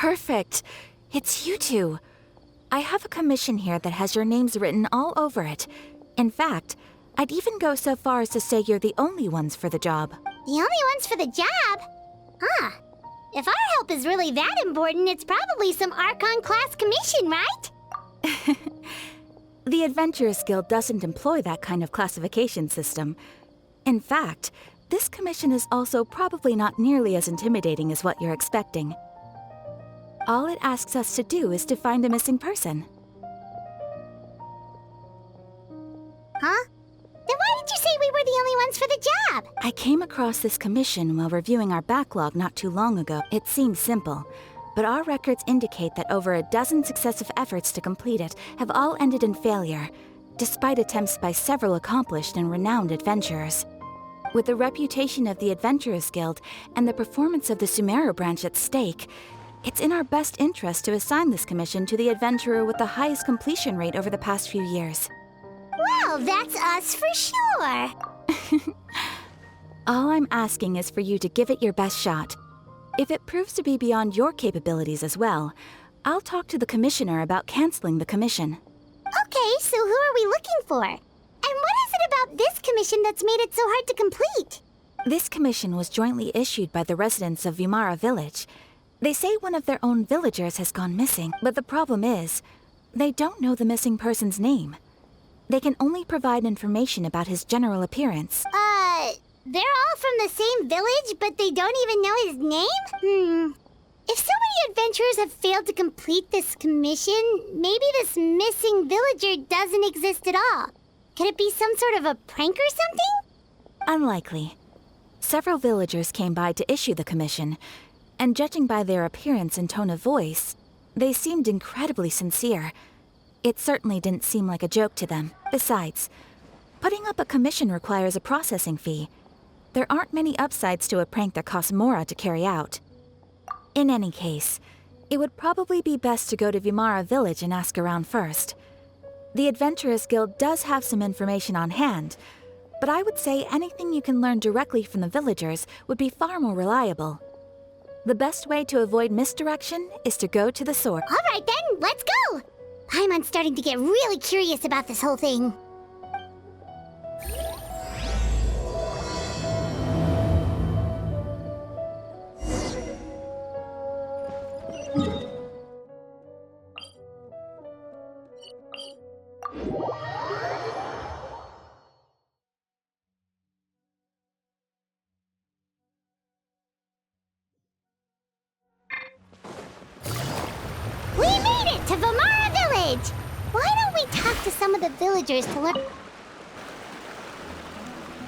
Perfect. It's you two. I have a commission here that has your names written all over it. In fact, I'd even go so far as to say you're the only ones for the job. The only ones for the job? Huh. If our help is really that important, it's probably some Archon class commission, right? The Adventurers Guild doesn't employ that kind of classification system. In fact, this commission is also probably not nearly as intimidating as what you're expecting. All it asks us to do is to find a missing person. Huh? Then why did you say we were the only ones for the job? I came across this commission while reviewing our backlog not too long ago. It seems simple, but our records indicate that over a dozen successive efforts to complete it have all ended in failure, despite attempts by several accomplished and renowned adventurers. With the reputation of the Adventurers Guild and the performance of the Sumeru branch at stake, it's in our best interest to assign this commission to the adventurer with the highest completion rate over the past few years. Well, that's us for sure. All I'm asking is for you to give it your best shot. If it proves to be beyond your capabilities as well, I'll talk to the commissioner about canceling the commission. Okay, so who are we looking for? And what is it about this commission that's made it so hard to complete? This commission was jointly issued by the residents of Vimara Village. They say one of their own villagers has gone missing, but the problem is, they don't know the missing person's name. They can only provide information about his general appearance. They're all from the same village, but they don't even know his name? If so many adventurers have failed to complete this commission, maybe this missing villager doesn't exist at all. Could it be some sort of a prank or something? Unlikely. Several villagers came by to issue the commission, and judging by their appearance and tone of voice, they seemed incredibly sincere. It certainly didn't seem like a joke to them. Besides, putting up a commission requires a processing fee. There aren't many upsides to a prank that costs Mora to carry out. In any case, it would probably be best to go to Vimara Village and ask around first. The Adventurers Guild does have some information on hand, but I would say anything you can learn directly from the villagers would be far more reliable. The best way to avoid misdirection is to go to the source. All right then, let's go! Paimon's starting to get really curious about this whole thing. We made it to Vimara Village! Why don't we talk to some of the villagers to learn...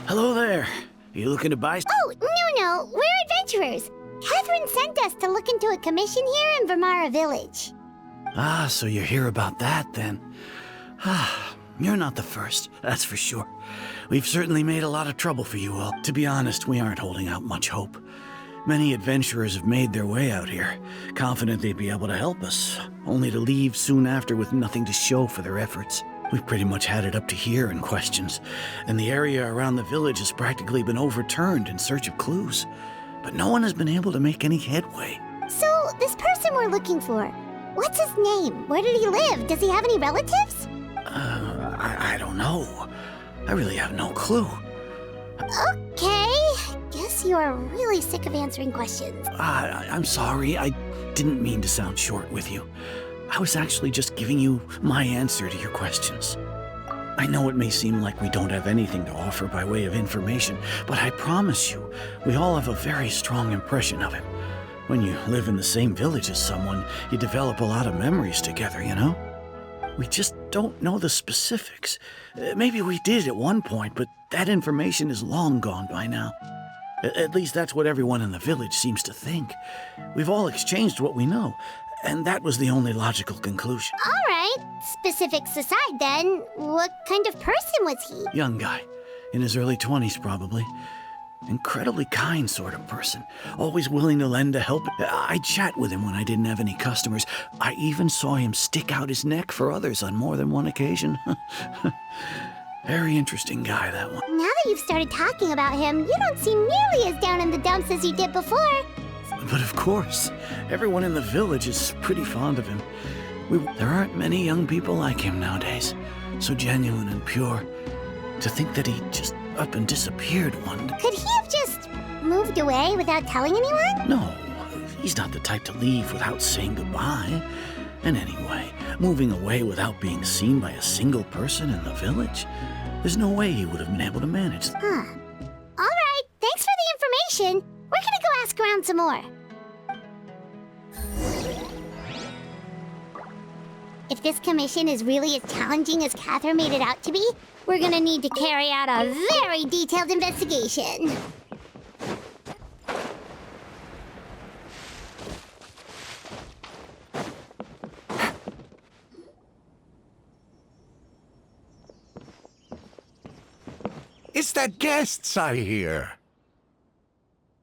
Hello there. You looking to buy... Oh, no, we're adventurers. Catherine sent us to look into a commission here in Vimara Village. Ah, so you're here about that, then. Ah, you're not the first, that's for sure. We've certainly made a lot of trouble for you all. To be honest, we aren't holding out much hope. Many adventurers have made their way out here, confident they'd be able to help us, only to leave soon after with nothing to show for their efforts. We've pretty much had it up to here in questions, and the area around the village has practically been overturned in search of clues. But no one has been able to make any headway. So, this person we're looking for, what's his name? Where did he live? Does he have any relatives? I don't know. I really have no clue. Okay, guess you are really sick of answering questions. I'm sorry, I didn't mean to sound short with you. I was actually just giving you my answer to your questions. I know it may seem like we don't have anything to offer by way of information, but I promise you, we all have a very strong impression of him. When you live in the same village as someone, you develop a lot of memories together, you know? We just don't know the specifics. Maybe we did at one point, but that information is long gone by now. At least that's what everyone in the village seems to think. We've all exchanged what we know, and that was the only logical conclusion. All right, specifics aside then, what kind of person was he? Young guy, in his early 20s probably. Incredibly kind sort of person, always willing to lend a help. I'd chat with him when I didn't have any customers. I even saw him stick out his neck for others on more than one occasion. Very interesting guy, that one. Now that you've started talking about him, you don't seem nearly as down in the dumps as you did before. But of course, everyone in the village is pretty fond of him. There aren't many young people like him nowadays. So genuine and pure. To think that he just up and disappeared one day. Could he have just moved away without telling anyone? No, he's not the type to leave without saying goodbye. And anyway, moving away without being seen by a single person in the village, there's no way he would have been able to manage. Huh. All right, thanks for the information. We're gonna go ask around some more. If this commission is really as challenging as Catherine made it out to be, we're gonna need to carry out a very detailed investigation. It's the guests I hear.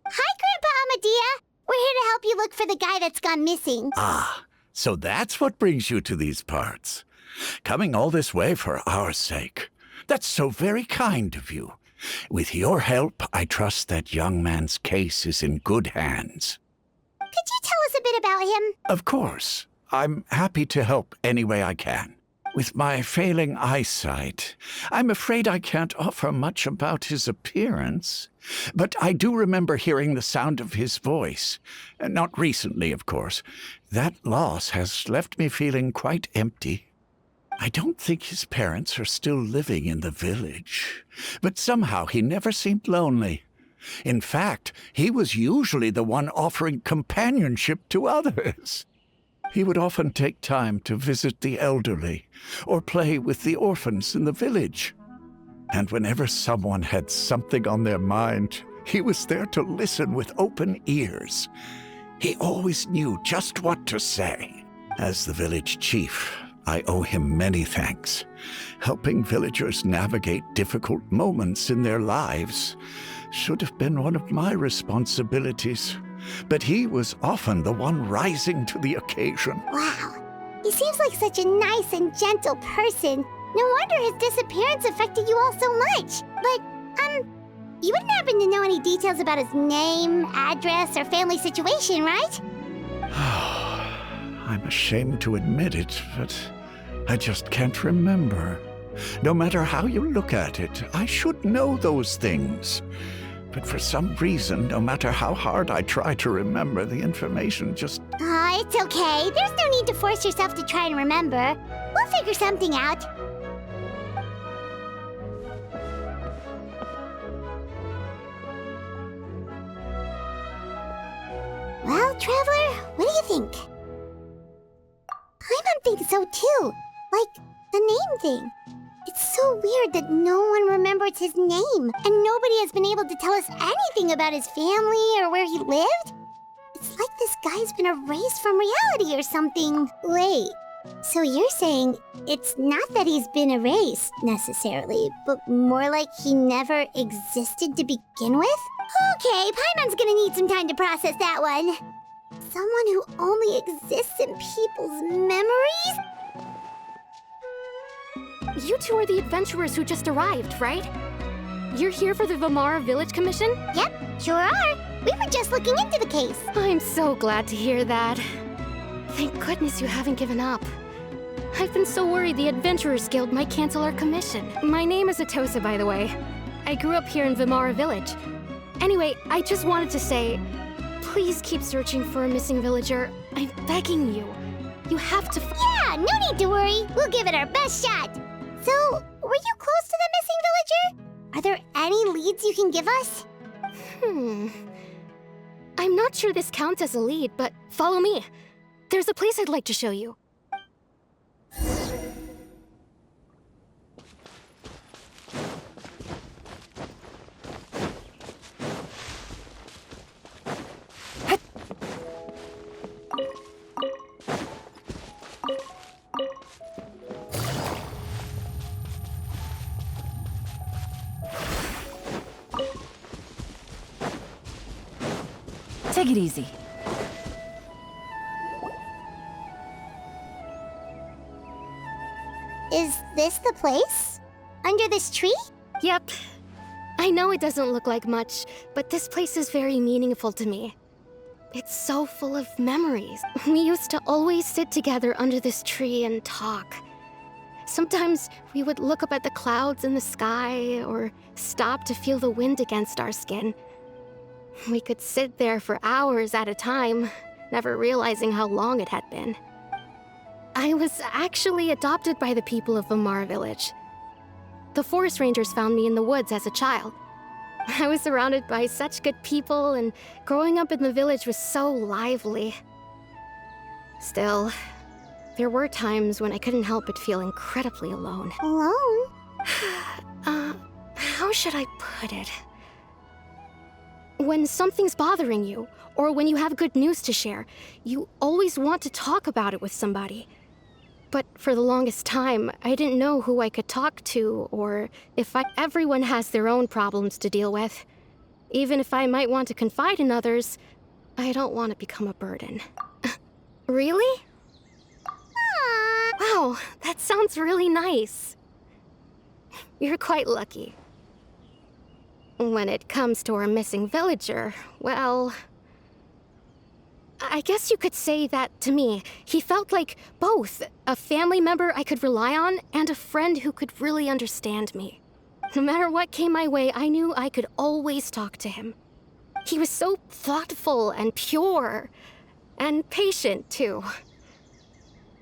Hi, Grandpa Amadea. We're here to help you look for the guy that's gone missing. Ah, so that's what brings you to these parts. Coming all this way for our sake. That's so very kind of you. With your help, I trust that young man's case is in good hands. Could you tell us a bit about him? Of course. I'm happy to help any way I can. With my failing eyesight, I'm afraid I can't offer much about his appearance. But I do remember hearing the sound of his voice. Not recently, of course. That loss has left me feeling quite empty. I don't think his parents are still living in the village. But somehow he never seemed lonely. In fact, he was usually the one offering companionship to others. He would often take time to visit the elderly or play with the orphans in the village. And whenever someone had something on their mind, he was there to listen with open ears. He always knew just what to say. As the village chief, I owe him many thanks. Helping villagers navigate difficult moments in their lives should have been one of my responsibilities. But he was often the one rising to the occasion. Wow. He seems like such a nice and gentle person. No wonder his disappearance affected you all so much. But, you wouldn't happen to know any details about his name, address, or family situation, right? I'm ashamed to admit it, but I just can't remember. No matter how you look at it, I should know those things. But for some reason, no matter how hard I try to remember, the information just... It's okay. There's no need to force yourself to try and remember. We'll figure something out. Well, Traveler, what do you think? Paimon thinks so too. Like, the name thing. It's so weird that no one remembers his name, and nobody has been able to tell us anything about his family or where he lived. It's like this guy's been erased from reality or something. Wait, so you're saying it's not that he's been erased, necessarily, but more like he never existed to begin with? Okay, Paimon's gonna need some time to process that one. Someone who only exists in people's memories? You two are the adventurers who just arrived, right? You're here for the Vamara Village Commission? Yep, sure are. We were just looking into the case. I'm so glad to hear that. Thank goodness you haven't given up. I've been so worried the Adventurers Guild might cancel our commission. My name is Atosa, by the way. I grew up here in Vamara Village. Anyway, I just wanted to say, please keep searching for a missing villager. I'm begging you. You have to... Yeah, no need to worry. We'll give it our best shot. So, were you close to the missing villager? Are there any leads you can give us? I'm not sure this counts as a lead, but follow me. There's a place I'd like to show you. Take it easy. Is this the place? Under this tree? Yep. I know it doesn't look like much, but this place is very meaningful to me. It's so full of memories. We used to always sit together under this tree and talk. Sometimes we would look up at the clouds in the sky or stop to feel the wind against our skin. We could sit there for hours at a time, never realizing how long it had been. I was actually adopted by the people of Vamara Village. The forest rangers found me in the woods as a child. I was surrounded by such good people, and growing up in the village was so lively. Still, there were times when I couldn't help but feel incredibly alone. Alone? How should I put it? When something's bothering you, or when you have good news to share, you always want to talk about it with somebody. But for the longest time, I didn't know who I could talk to, or everyone has their own problems to deal with. Even if I might want to confide in others, I don't want to become a burden. Really? Wow, that sounds really nice. You're quite lucky. When it comes to our missing villager, well, I guess you could say that to me. He felt like both a family member I could rely on and a friend who could really understand me. No matter what came my way, I knew I could always talk to him. He was so thoughtful and pure, and patient too.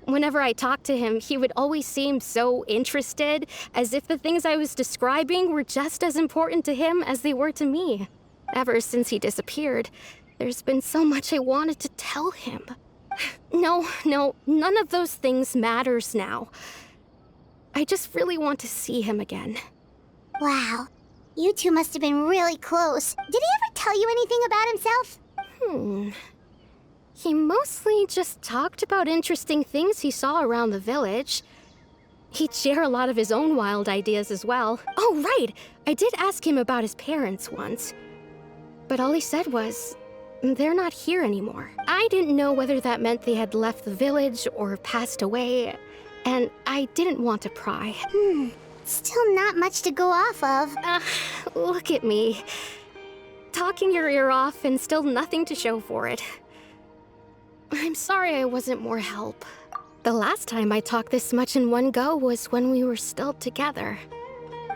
Whenever I talked to him, he would always seem so interested, as if the things I was describing were just as important to him as they were to me. Ever since he disappeared, there's been so much I wanted to tell him. No, none of those things matters now. I just really want to see him again. Wow. You two must have been really close. Did he ever tell you anything about himself? He mostly just talked about interesting things he saw around the village. He'd share a lot of his own wild ideas as well. Oh, right! I did ask him about his parents once. But all he said was, they're not here anymore. I didn't know whether that meant they had left the village or passed away, and I didn't want to pry. Still not much to go off of. Look at me. Talking your ear off and still nothing to show for it. I'm sorry I wasn't more help. The last time I talked this much in one go was when we were still together.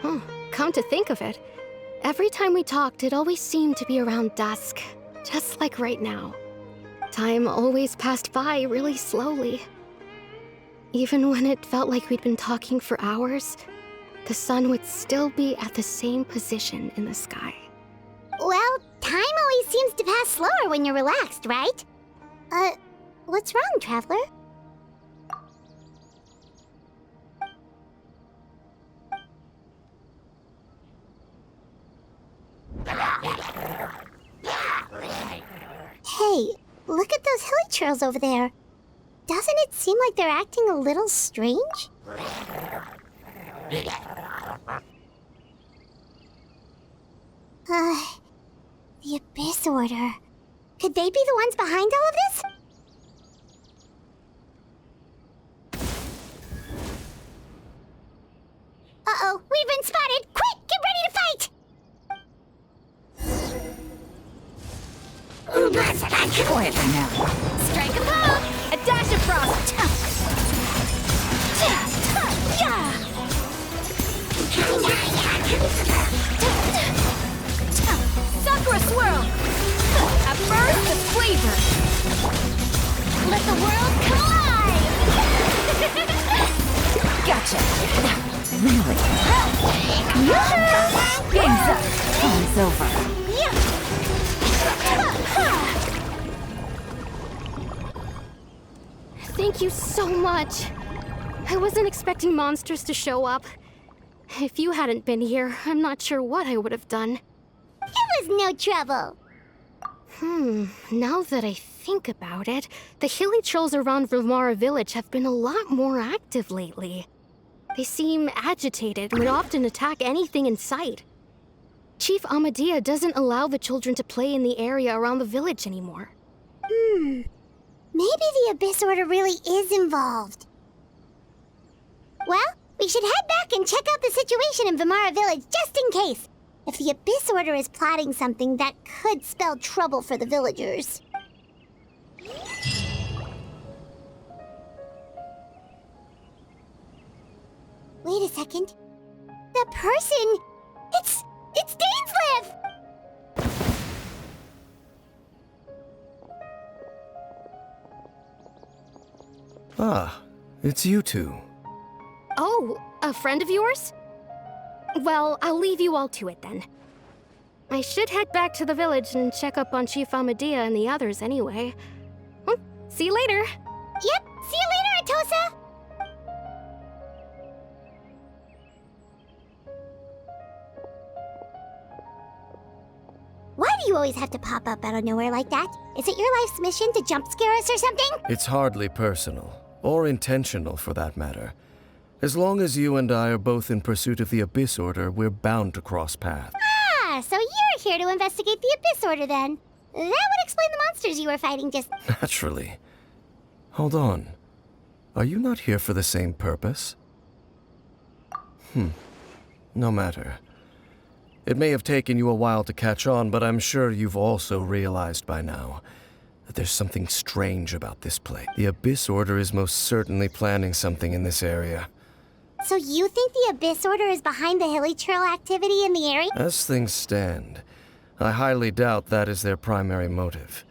Come to think of it, every time we talked, it always seemed to be around dusk, just like right now. Time always passed by really slowly. Even when it felt like we'd been talking for hours, the sun would still be at the same position in the sky. Well, time always seems to pass slower when you're relaxed, right? What's wrong, Traveler? Hey, look at those hilly churls over there. Doesn't it seem like they're acting a little strange? The Abyss Order. Could they be the ones behind all of this? Uh-oh, we've been spotted! Quick, get ready to fight! Quietly now. Strike a blow! A dash of frost! Sakura swirl! A burst of flavor! Let the world collide! Gotcha! Really? Game's up! Time's over. Thank you so much. I wasn't expecting monsters to show up. If you hadn't been here, I'm not sure what I would have done. It was no trouble. Now that I think about it, the hilly trolls around Vamara Village have been a lot more active lately. They seem agitated and would often attack anything in sight. Chief Amadea doesn't allow the children to play in the area around the village anymore. Maybe the Abyss Order really is involved. Well, we should head back and check out the situation in Vamara Village just in case. If the Abyss Order is plotting something that could spell trouble for the villagers. Wait a second. The person... It's Dainsleif! Ah, it's you two. Oh, a friend of yours? Well, I'll leave you all to it then. I should head back to the village and check up on Chief Amadea and the others anyway. See you later. Yep, see you later, Atosa! Why do you always have to pop up out of nowhere like that? Is it your life's mission to jump scare us or something? It's hardly personal, or intentional for that matter. As long as you and I are both in pursuit of the Abyss Order, we're bound to cross paths. Ah, so you're here to investigate the Abyss Order then. That would explain the monsters you were fighting just... Naturally. Hold on. Are you not here for the same purpose? No matter. It may have taken you a while to catch on, but I'm sure you've also realized by now that there's something strange about this place. The Abyss Order is most certainly planning something in this area. So you think the Abyss Order is behind the hilly trail activity in the area? As things stand, I highly doubt that is their primary motive.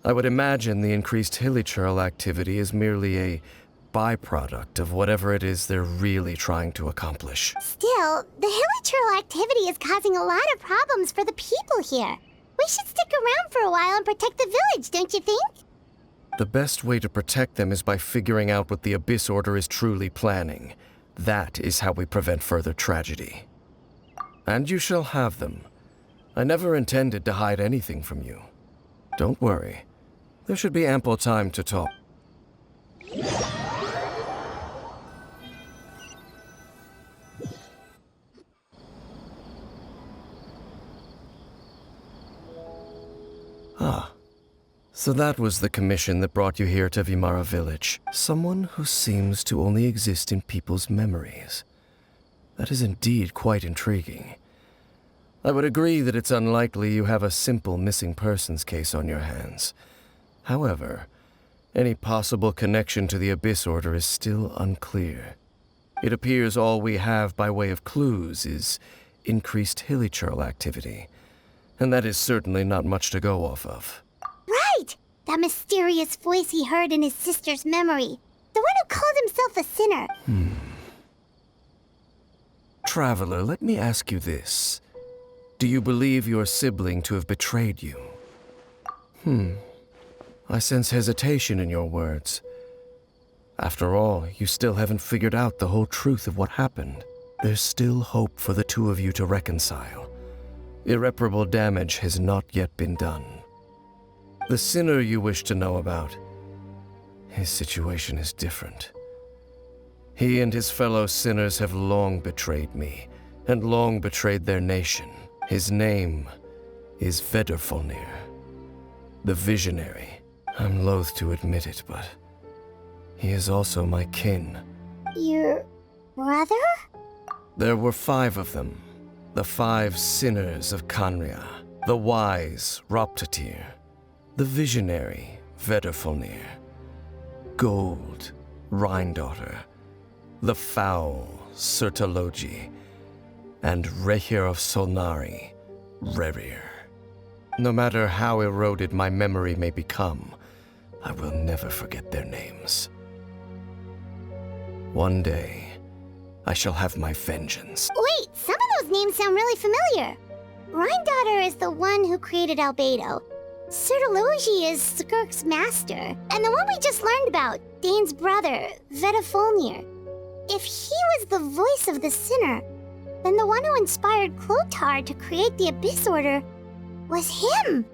I would imagine the increased hilichurl activity is merely a byproduct of whatever it is they're really trying to accomplish. Still, the hilichurl activity is causing a lot of problems for the people here. We should stick around for a while and protect the village, don't you think? The best way to protect them is by figuring out what the Abyss Order is truly planning. That is how we prevent further tragedy. And you shall have them. I never intended to hide anything from you. Don't worry. There should be ample time to talk. Ah. So that was the commission that brought you here to Vimara Village. Someone who seems to only exist in people's memories. That is indeed quite intriguing. I would agree that it's unlikely you have a simple missing persons case on your hands. However, any possible connection to the Abyss Order is still unclear. It appears all we have by way of clues is increased hilichurl activity, and that is certainly not much to go off of. Right! That mysterious voice he heard in his sister's memory. The one who called himself a sinner. Traveler, let me ask you this. Do you believe your sibling to have betrayed you? I sense hesitation in your words. After all, you still haven't figured out the whole truth of what happened. There's still hope for the two of you to reconcile. Irreparable damage has not yet been done. The sinner you wish to know about, his situation is different. He and his fellow sinners have long betrayed me, and long betrayed their nation. His name is Vedderfolnir, the Visionary. I'm loath to admit it, but he is also my kin. Your brother? There were 5 of them, the 5 sinners of Kanria, the wise Roptatir, the Visionary Vedderfolnir, Gold Rhindaughter, the foul Sertalogi, and Rehir of Solnari, Rerir. No matter how eroded my memory may become, I will never forget their names. One day, I shall have my vengeance. Wait, some of those names sound really familiar. Rhindaughter is the one who created Albedo. Sertalogi is Skirk's master. And the one we just learned about, Dane's brother, Vedderfolnir. If he was the voice of the sinner, then the one who inspired Clotar to create the Abyss Order was him.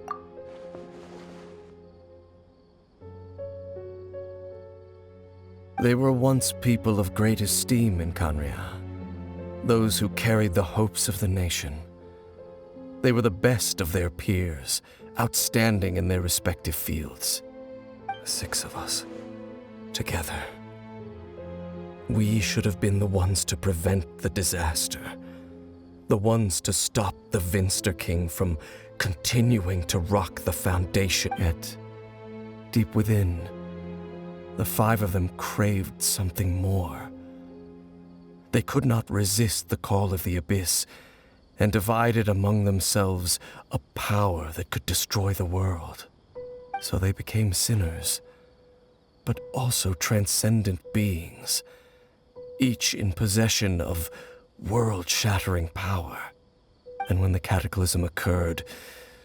They were once people of great esteem in Kanria, those who carried the hopes of the nation. They were the best of their peers, outstanding in their respective fields. 6 of us, together. We should have been the ones to prevent the disaster. The ones to stop the Vinster King from continuing to rock the Foundation. Yet, deep within, the 5 of them craved something more. They could not resist the call of the abyss, and divided among themselves a power that could destroy the world. So they became sinners, but also transcendent beings, each in possession of world-shattering power. And when the cataclysm occurred,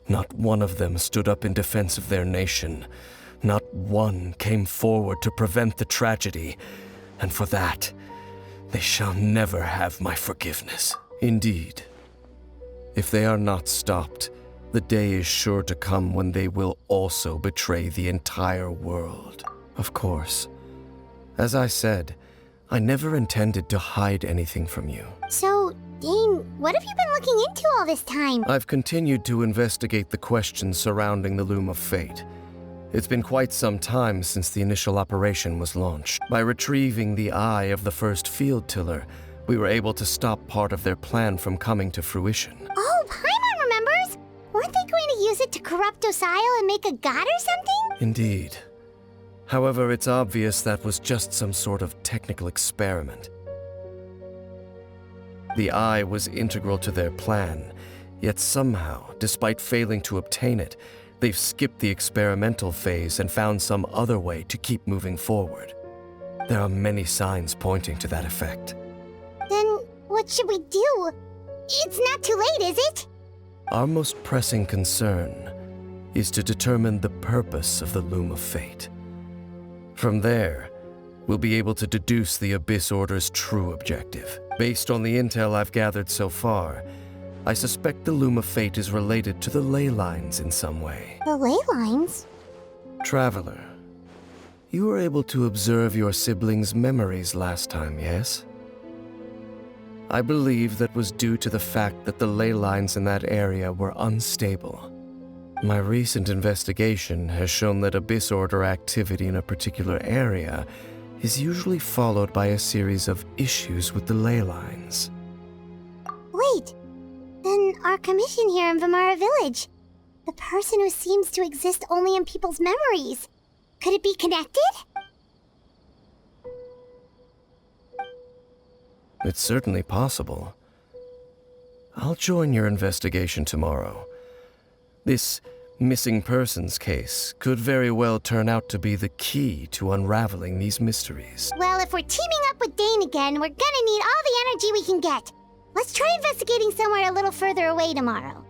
not one of them stood up in defense of their nation. Not one came forward to prevent the tragedy, and for that, they shall never have my forgiveness. Indeed, if they are not stopped, the day is sure to come when they will also betray the entire world. Of course, as I said, I never intended to hide anything from you. So, Dane, what have you been looking into all this time? I've continued to investigate the questions surrounding the Loom of Fate. It's been quite some time since the initial operation was launched. By retrieving the eye of the first field tiller, we were able to stop part of their plan from coming to fruition. Oh, Paimon remembers! Weren't they going to use it to corrupt Osial and make a god or something? Indeed. However, it's obvious that was just some sort of technical experiment. The eye was integral to their plan, yet somehow, despite failing to obtain it, they've skipped the experimental phase and found some other way to keep moving forward. There are many signs pointing to that effect. Then what should we do? It's not too late, is it? Our most pressing concern is to determine the purpose of the Loom of Fate. From there, we'll be able to deduce the Abyss Order's true objective. Based on the intel I've gathered so far, I suspect the Loom of Fate is related to the ley lines in some way. The ley lines? Traveler, you were able to observe your siblings' memories last time, yes? I believe that was due to the fact that the ley lines in that area were unstable. My recent investigation has shown that Abyss Order activity in a particular area is usually followed by a series of issues with the ley lines. Wait, then our commission here in Vimara Village, the person who seems to exist only in people's memories, could it be connected? It's certainly possible. I'll join your investigation tomorrow. This missing persons case could very well turn out to be the key to unraveling these mysteries. Well, if we're teaming up with Dane again, we're gonna need all the energy we can get. Let's try investigating somewhere a little further away tomorrow.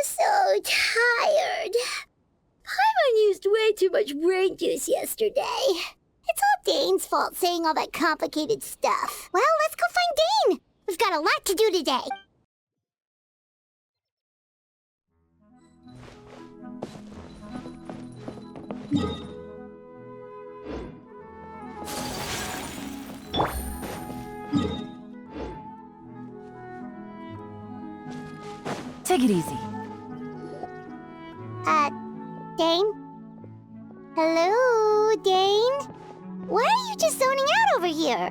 So tired. Paimon used way too much brain juice yesterday. It's all Dane's fault saying all that complicated stuff. Well, let's go find Dane. We've got a lot to do today. Take it easy. Dane? Hello, Dane? Why are you just zoning out over here?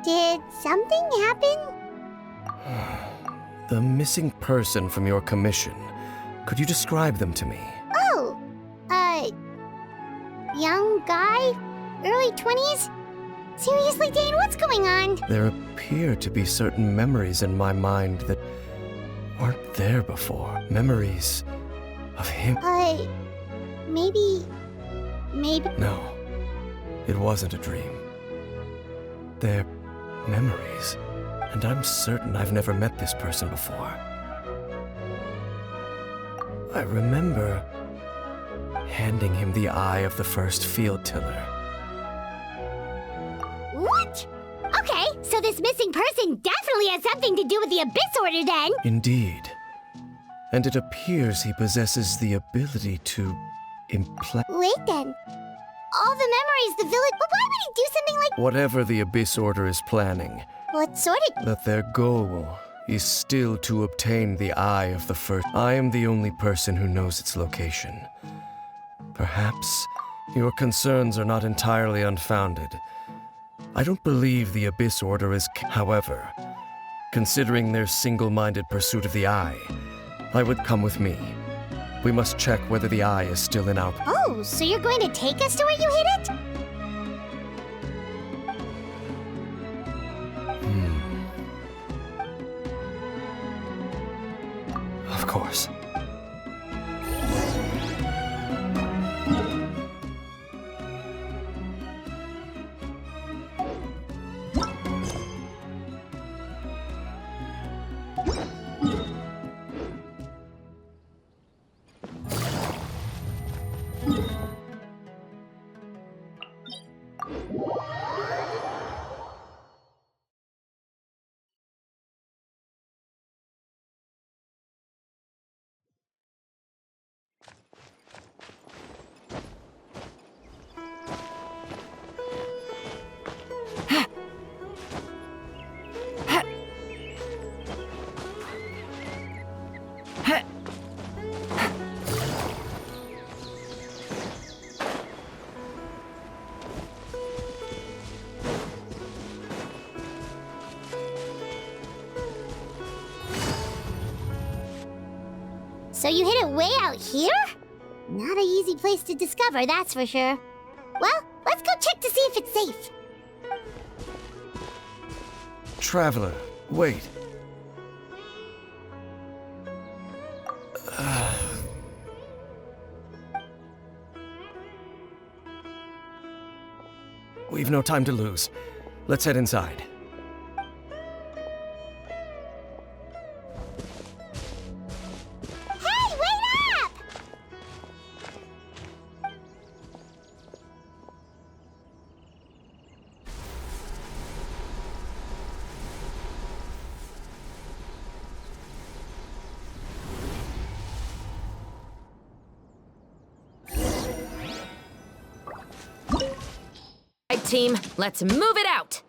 Did something happen? The missing person from your commission. Could you describe them to me? Oh, young guy? Early 20s? Seriously, Dane, what's going on? There appear to be certain memories in my mind that weren't there before. Memories of him. Maybe... No, it wasn't a dream. They're memories, and I'm certain I've never met this person before. I remember handing him the eye of the first field tiller. What? Okay, so this missing person definitely has something to do with the Abyss Order then! Indeed. And it appears he possesses the ability to implant... Wait then. All the memories the village... But why would he do something like... Whatever the Abyss Order is planning, What sort of... that their goal is still to obtain the eye of the first. I am the only person who knows its location. Perhaps your concerns are not entirely unfounded. I don't believe the Abyss Order is. However, considering their single-minded pursuit of the eye, I would come with me. We must check whether the eye is still in our. Oh, so you're going to take us to where you hid it? Of course. So you hid it way out here? Not an easy place to discover, that's for sure. Well, let's go check to see if it's safe. Traveler, wait. We've no time to lose. Let's head inside. Hey, wait up! Right, team, let's move it out!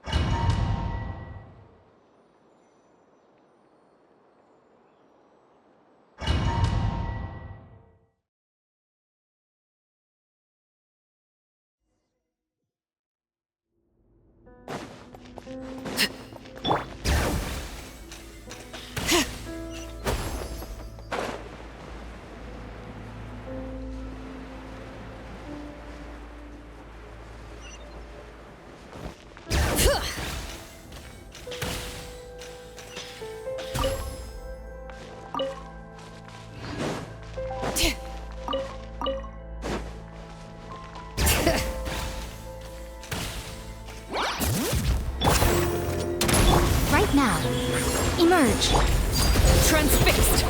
Right now. Emerge. Transfixed!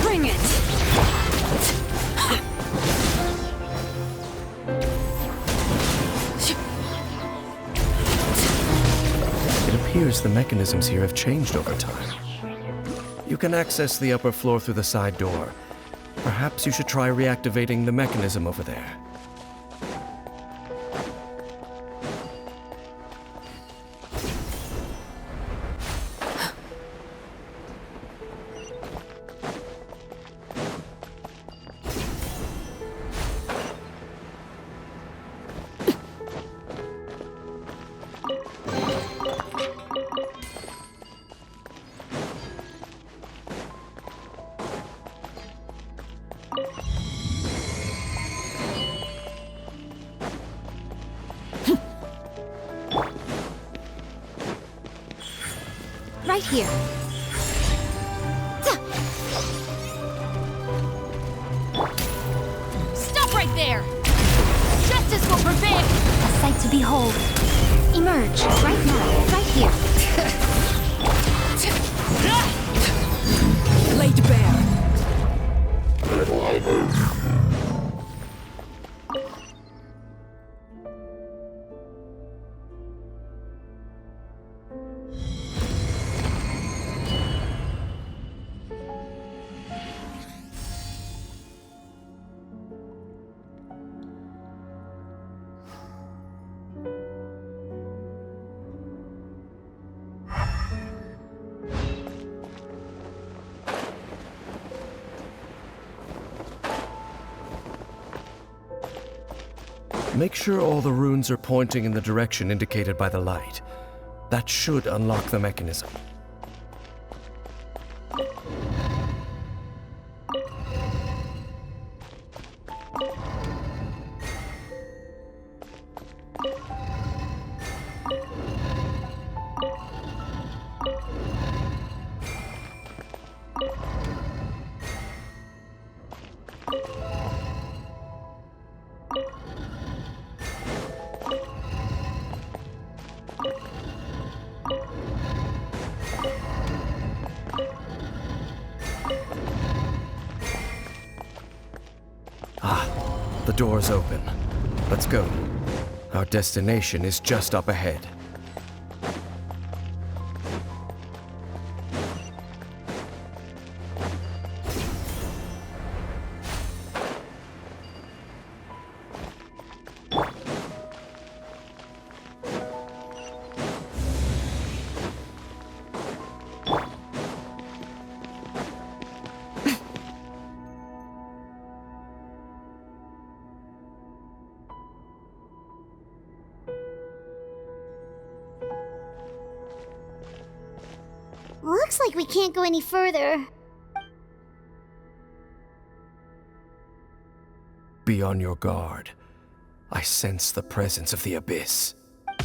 Bring it! It appears the mechanisms here have changed over time. You can access the upper floor through the side door. Perhaps you should try reactivating the mechanism over there. Right here. Stop right there! Justice will prevail! A sight to behold. Emerge. Right now. Right here. Laid bare. Make sure all the runes are pointing in the direction indicated by the light. That should unlock the mechanism. The door's open. Let's go. Our destination is just up ahead. Looks like we can't go any further. Be on your guard. I sense the presence of the Abyss. It's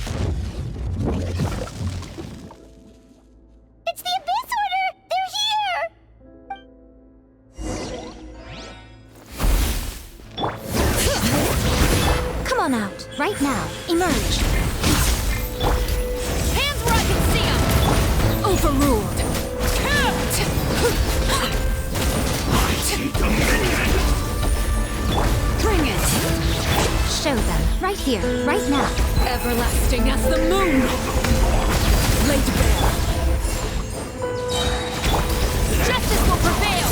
the Abyss Order! They're here! Come on out, right now. Emerge. Hands where I can see them! Overruled! Bring it! Show them, right here, right now. Everlasting as the moon! Laid bare! Justice will prevail!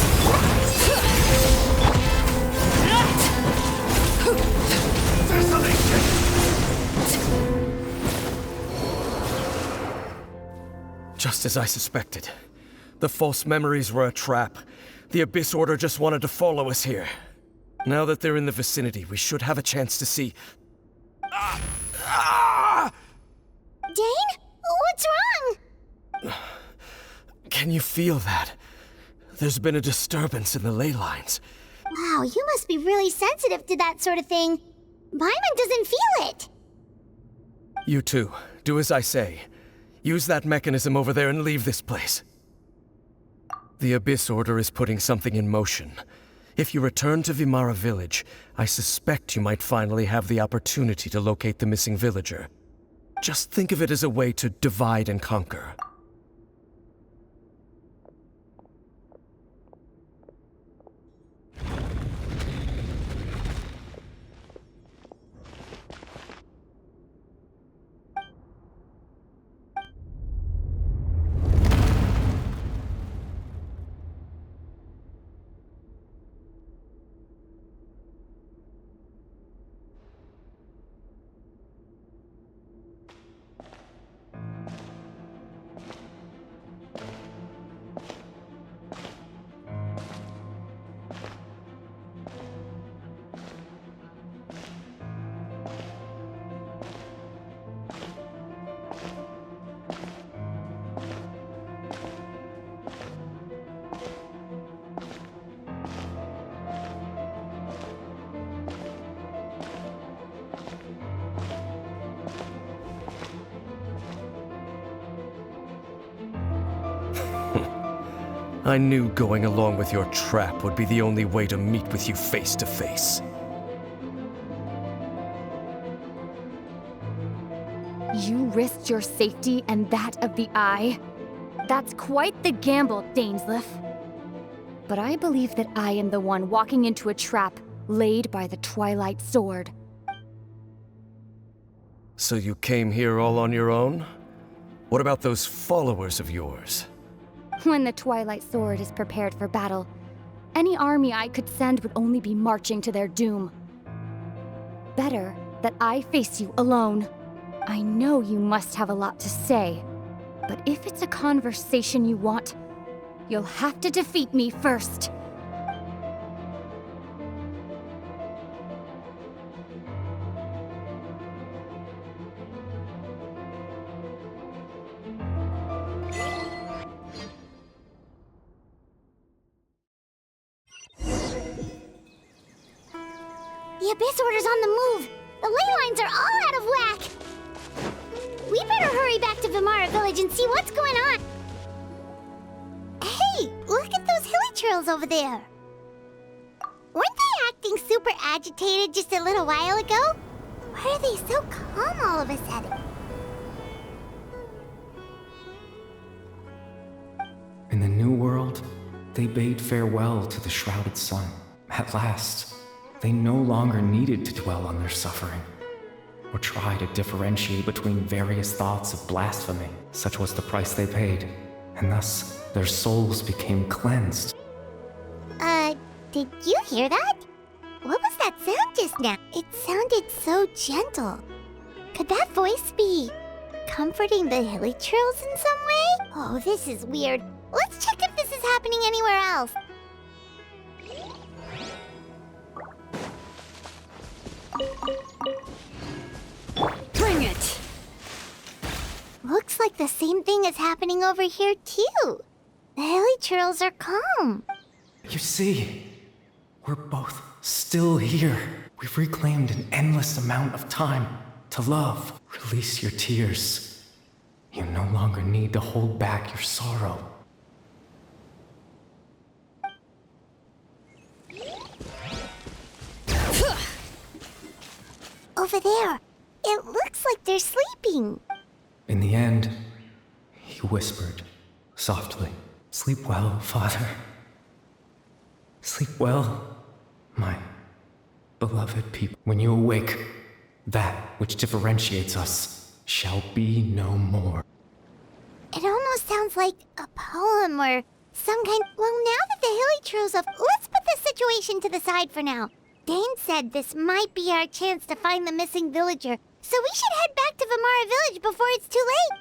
Just as I suspected. The false memories were a trap. The Abyss Order just wanted to follow us here. Now that they're in the vicinity, we should have a chance to see... Dane? What's wrong? Can you feel that? There's been a disturbance in the ley lines. Wow, you must be really sensitive to that sort of thing. Paimon doesn't feel it. You too. Do as I say. Use that mechanism over there and leave this place. The Abyss Order is putting something in motion. If you return to Vimara Village, I suspect you might finally have the opportunity to locate the missing villager. Just think of it as a way to divide and conquer. I knew going along with your trap would be the only way to meet with you face to face. You risked your safety and that of the Eye? That's quite the gamble, Dainsleif. But I believe that I am the one walking into a trap laid by the Twilight Sword. So you came here all on your own? What about those followers of yours? When the Twilight Sword is prepared for battle, any army I could send would only be marching to their doom. Better that I face you alone. I know you must have a lot to say, but if it's a conversation you want, you'll have to defeat me first. The Abyss Order's on the move. The ley lines are all out of whack. We better hurry back to Vimara Village and see what's going on. Hey, look at those hilichurls over there. Weren't they acting super agitated just a little while ago? Why are they so calm all of a sudden? In the new world, they bade farewell to the shrouded sun. At last, they no longer needed to dwell on their suffering, or try to differentiate between various thoughts of blasphemy. Such was the price they paid, and thus their souls became cleansed. Did you hear that? What was that sound just now? It sounded so gentle. Could that voice be comforting the hilichurls in some way? Oh, this is weird. Let's check if this is happening anywhere else. Bring it! Looks like the same thing is happening over here, too. The hilichurls are calm. You see, we're both still here. We've reclaimed an endless amount of time to love. Release your tears. You no longer need to hold back your sorrow. Over there. It looks like they're sleeping. In the end, he whispered softly, "Sleep well, Father. Sleep well, my beloved people. When you awake, that which differentiates us shall be no more." It almost sounds like a poem or some kind... Well, now that the hilichurls have... Let's put this situation to the side for now. Dane said this might be our chance to find the missing villager, so we should head back to Vimara Village before it's too late.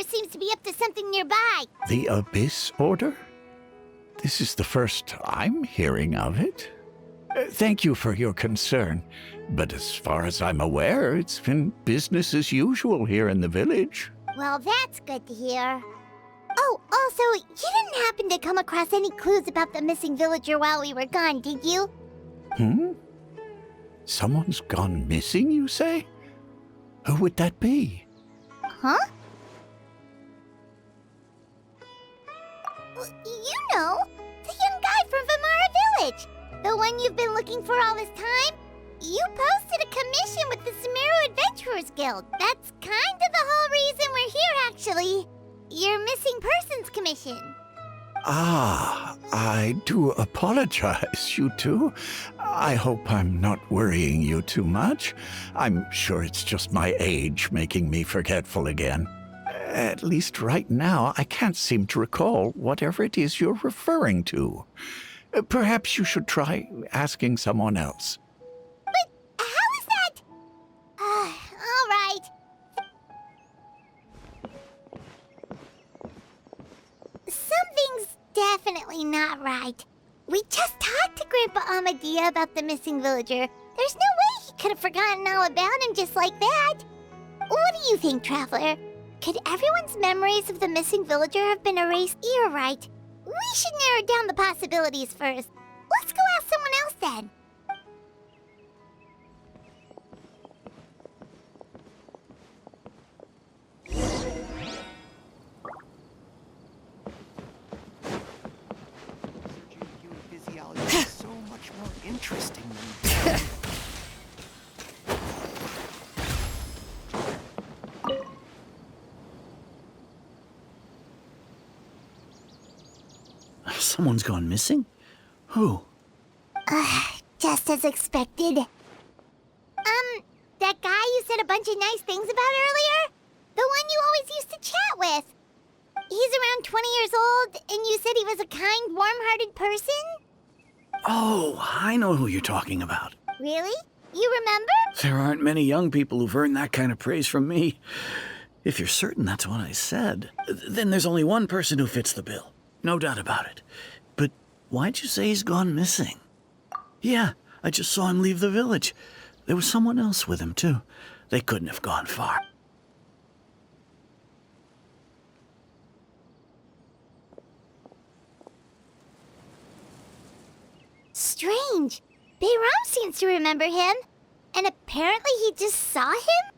Seems to be up to something nearby. The Abyss Order? This is the first I'm hearing of it. Thank you for your concern, but as far as I'm aware, it's been business as usual here in the village. Well, that's good to hear. Oh, also, you didn't happen to come across any clues about the missing villager while we were gone, did you? Someone's gone missing, you say? Who would that be? Huh? You know, the young guy from Vimara Village. The one you've been looking for all this time. You posted a commission with the Sumeru Adventurers Guild. That's kind of the whole reason we're here, actually. Your missing persons commission. Ah, I do apologize, you two. I hope I'm not worrying you too much. I'm sure it's just my age making me forgetful again. At least right now, I can't seem to recall whatever it is you're referring to. Perhaps you should try asking someone else. But how is that? All right. Something's definitely not right. We just talked to Grandpa Amadea about the missing villager. There's no way he could have forgotten all about him just like that. What do you think, Traveler? Could everyone's memories of the missing villager have been erased? You're right. We should narrow down the possibilities first. Let's go ask someone else then. Human physiology is so much more interesting than... Someone's gone missing? Who? Just as expected. That guy you said a bunch of nice things about earlier? The one you always used to chat with. He's around 20 years old, and you said he was a kind, warm-hearted person? Oh, I know who you're talking about. Really? You remember? There aren't many young people who've earned that kind of praise from me. If you're certain that's what I said, then there's only one person who fits the bill. No doubt about it. But why'd you say he's gone missing? Yeah, I just saw him leave the village. There was someone else with him, too. They couldn't have gone far. Strange. Bayram seems to remember him. And apparently he just saw him?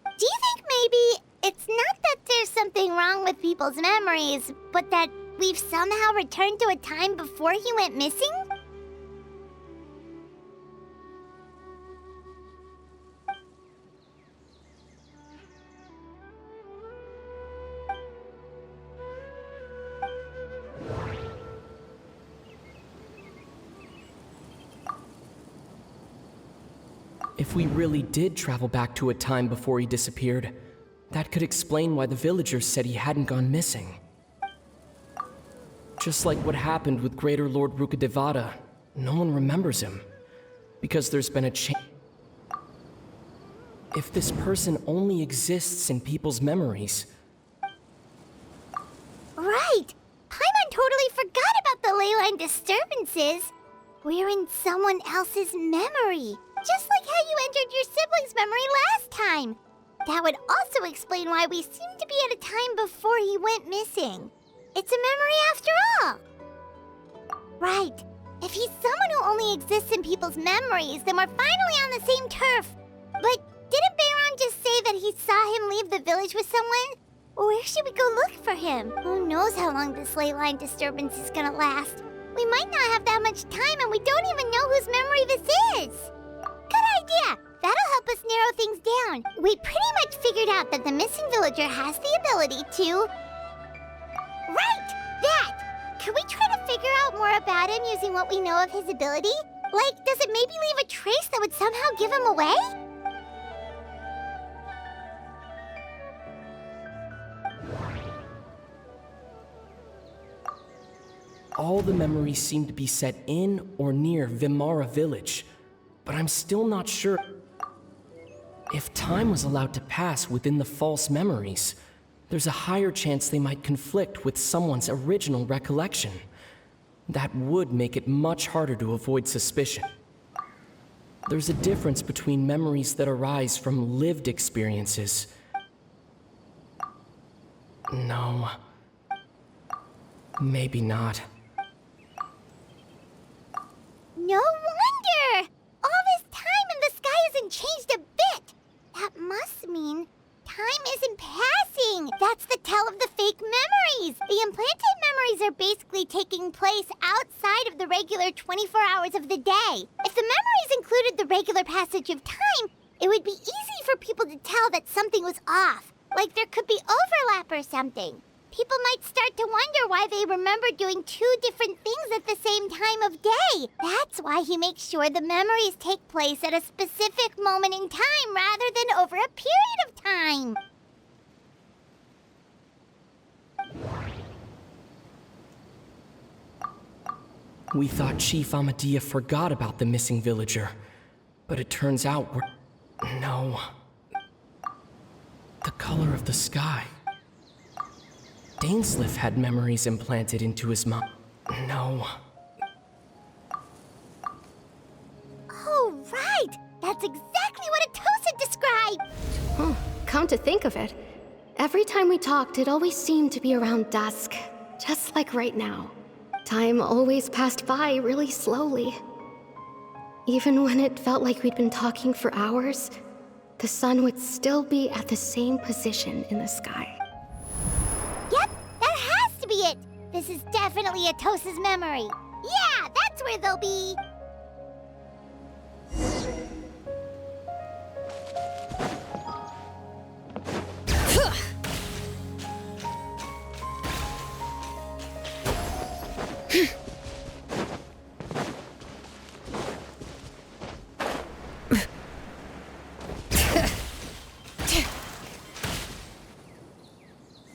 Do you think maybe it's not that there's something wrong with people's memories, but that we've somehow returned to a time before he went missing? If we really did travel back to a time before he disappeared, that could explain why the villagers said he hadn't gone missing. Just like what happened with Greater Lord Rukadevada, no one remembers him, because there's been a change. If this person only exists in people's memories... Right! Paimon totally forgot about the leyline disturbances. We're in someone else's memory. Just like how you entered your sibling's memory last time. That would also explain why we seem to be at a time before he went missing. It's a memory after all. Right. If he's someone who only exists in people's memories, then we're finally on the same turf. But didn't Bayron just say that he saw him leave the village with someone? Where should we go look for him? Who knows how long this ley line disturbance is gonna last? We might not have that much time, and we don't even know whose memory this is. Good idea! That'll help us narrow things down. We pretty much figured out that the missing villager has the ability to... Right! That! Can we try to figure out more about him using what we know of his ability? Like, does it maybe leave a trace that would somehow give him away? All the memories seem to be set in or near Vimara village, but I'm still not sure. If time was allowed to pass within the false memories, there's a higher chance they might conflict with someone's original recollection. That would make it much harder to avoid suspicion. There's a difference between memories that arise from lived experiences. No. Maybe not. No wonder! All this time and the sky hasn't changed a bit! That must mean time isn't passing! That's the tell of the fake memories! The implanted memories are basically taking place outside of the regular 24 hours of the day. If the memories included the regular passage of time, it would be easy for people to tell that something was off. Like there could be overlap or something. People might start to wonder why they remember doing two different things at the same time of day. That's why he makes sure the memories take place at a specific moment in time rather than over a period of time. We thought Chief Amadia forgot about the missing villager, but it turns out we're... No. The color of the sky. Dainsliff had memories implanted into his mind. No. Oh, right! That's exactly what Atosa described! Oh, come to think of it, every time we talked, it always seemed to be around dusk. Just like right now. Time always passed by really slowly. Even when it felt like we'd been talking for hours, the sun would still be at the same position in the sky. Yep, that has to be it! This is definitely Atosa's memory. Yeah, that's where they'll be!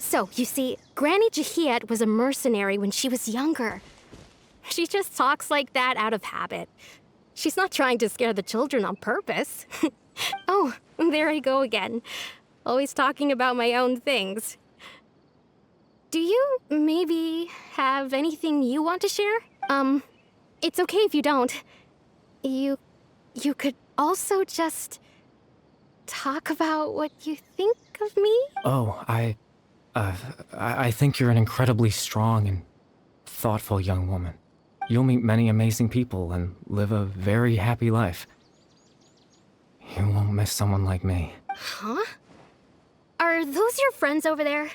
So, you see, Granny Jahiet was a mercenary when she was younger. She just talks like that out of habit. She's not trying to scare the children on purpose. Oh, there I go again. Always talking about my own things. Do you maybe have anything you want to share? It's okay if you don't. You could also just talk about what you think of me? Oh, I think you're an incredibly strong and thoughtful young woman. You'll meet many amazing people and live a very happy life. You won't miss someone like me. Huh? Are those your friends over there?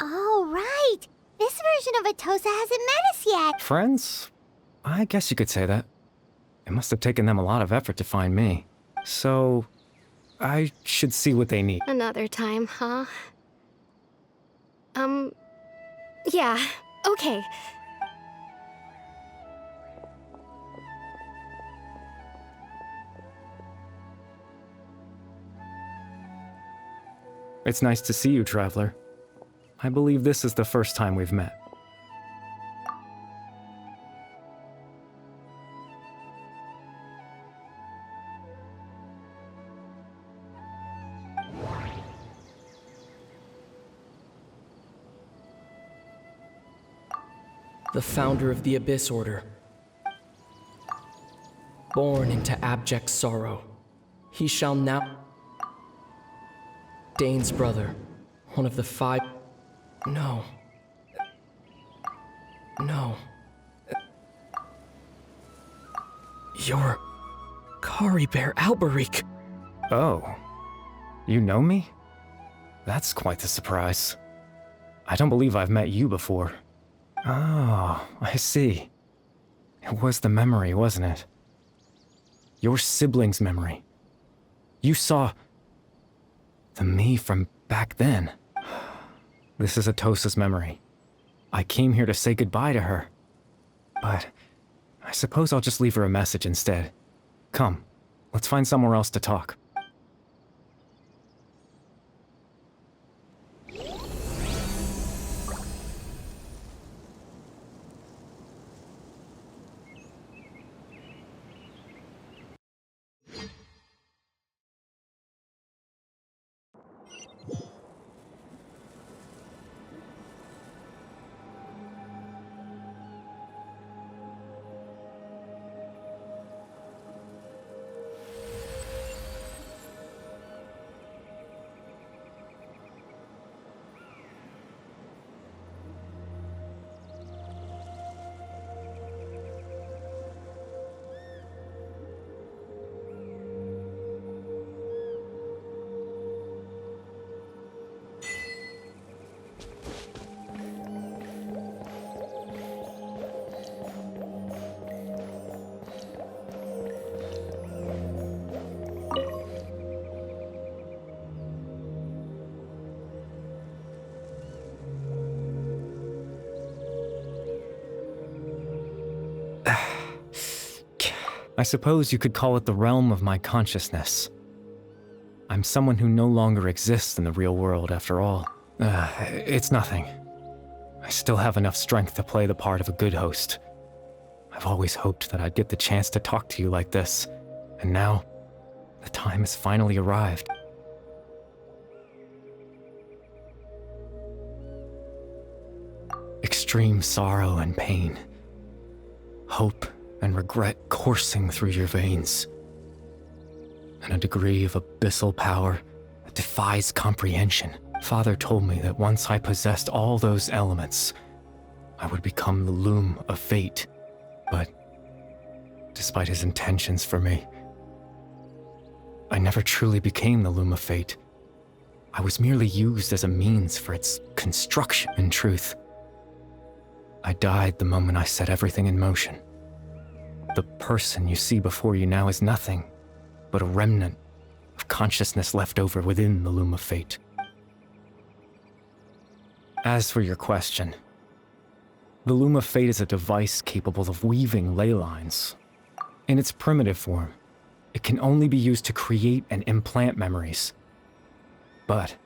Oh, right. This version of Atosa hasn't met us yet. Friends? I guess you could say that. It must have taken them a lot of effort to find me. So, I should see what they need. Another time, huh? Yeah, okay. It's nice to see you, Traveler. I believe this is the first time we've met. The founder of the Abyss Order. Born into abject sorrow, he shall now... Dane's brother, one of the 5... No. No. You're... Kari Bear Alberic. Oh. You know me? That's quite the surprise. I don't believe I've met you before. Oh, I see. It was the memory, wasn't it? Your sibling's memory. You saw... the me from back then. This is Atosa's memory. I came here to say goodbye to her. But I suppose I'll just leave her a message instead. Come, let's find somewhere else to talk. I suppose you could call it the realm of my consciousness. I'm someone who no longer exists in the real world, after all. It's nothing. I still have enough strength to play the part of a good host. I've always hoped that I'd get the chance to talk to you like this, and now, the time has finally arrived. Extreme sorrow and pain. Hope and regret coursing through your veins. And a degree of abyssal power that defies comprehension. Father told me that once I possessed all those elements, I would become the loom of fate. But despite his intentions for me, I never truly became the loom of fate. I was merely used as a means for its construction. In truth, I died the moment I set everything in motion. The person you see before you now is nothing but a remnant of consciousness left over within the loom of fate. As for your question, The Loom of Fate is a device capable of weaving ley lines. In its primitive form, it can only be used to create and implant memories. But,